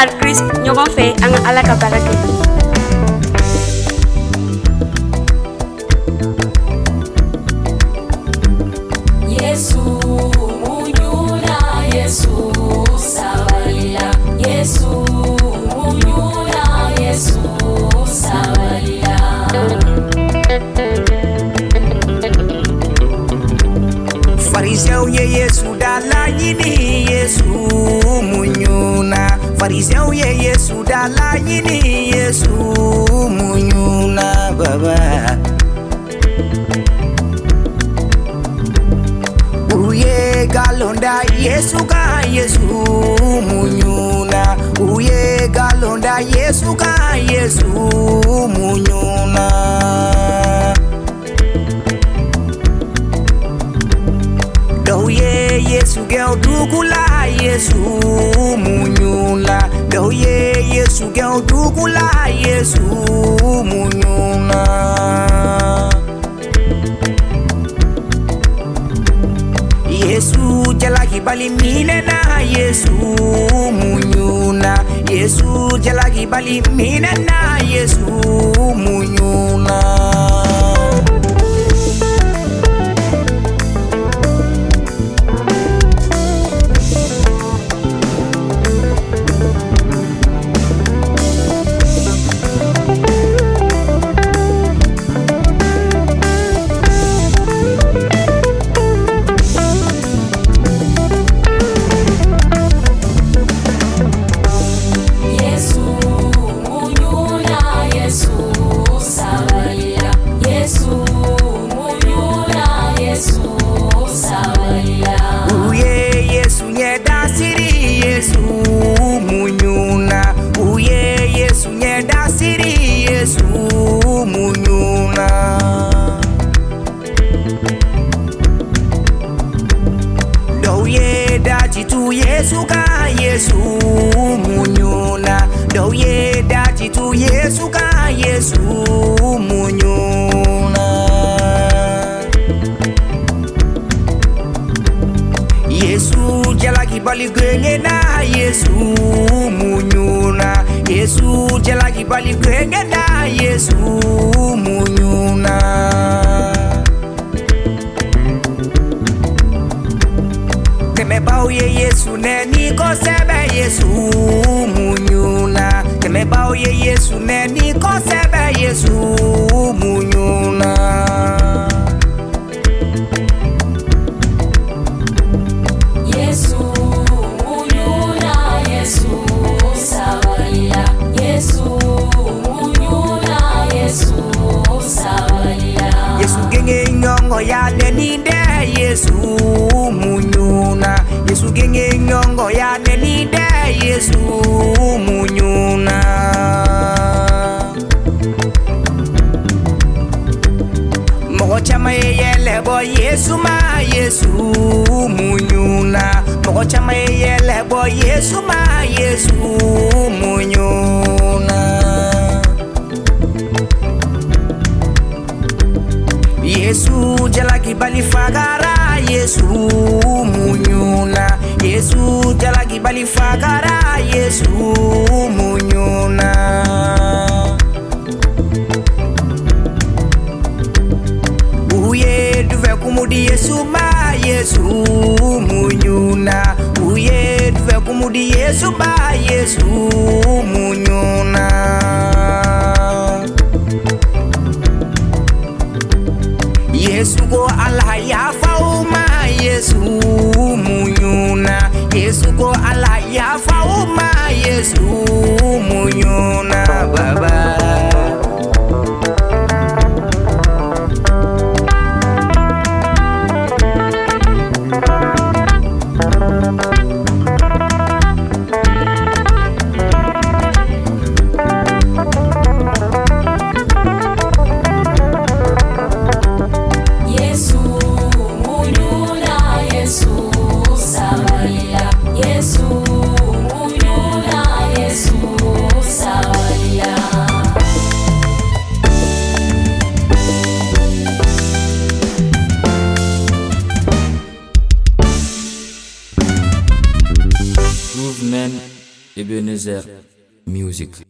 Pastor Chris ɲɔgɔn fɛ an ka Ala ka baara kɛ. Yesu munyuna, Yesu sabalila, Yesu munyuna, Yesu sabalila. Fariseu ye Yesu dala yini, Yesu munyuna. Fariseu ye Yesu dala yini, Yesu munyuna baba. Uye galonda Yesu ka Yesu munyuna. Uye galonda Yesu ka Yesu munyuna. Doye Yesu gel dugula Yesu munyuna. Doye Yesu gel dugula Yesu munyuna. Yesu jalagi bali minena Yesu munyuna. Yesu jalagi bali minena Yesu munyuna. Yesu ka Yesu munyuna. Doye daji tu Yesu ka Yesu munyuna. Yesu jalagi bali gwenye na Yesu munyuna. Yesu jalagi bali gwenye na Yesu munyuna. Keme bao ye Yesu neni ko sebe Yesu munyuna. Keme bao ye Yesu neni ko sebe Yesu munyuna. Yesu munyuna, Yesu sabalila, Yesu munyuna, Yesu sabalila. Yesu genge nyongo ya nenide Yesu munyuna. Yesu genge nyongo ya nenide Yesu munyuna. Mogo chama yele bo Yesu ma Yesu munyuna. Mogo chama yele bo Yesu ma Yesu munyuna. Yesu jalagi bali fagara Yesu munyuna. Yesu jalagi bali fagara Yesu munyuna. Uye duve kumudi Yesu ma Yesu munyuna. Uye duve kumudi Yesu ma Yesu munyuna. Yesu go Allah ya fauma Yesu munyuna. Yesu go Allah ya fauma Yesu munyuna baba. Ebenezer Music.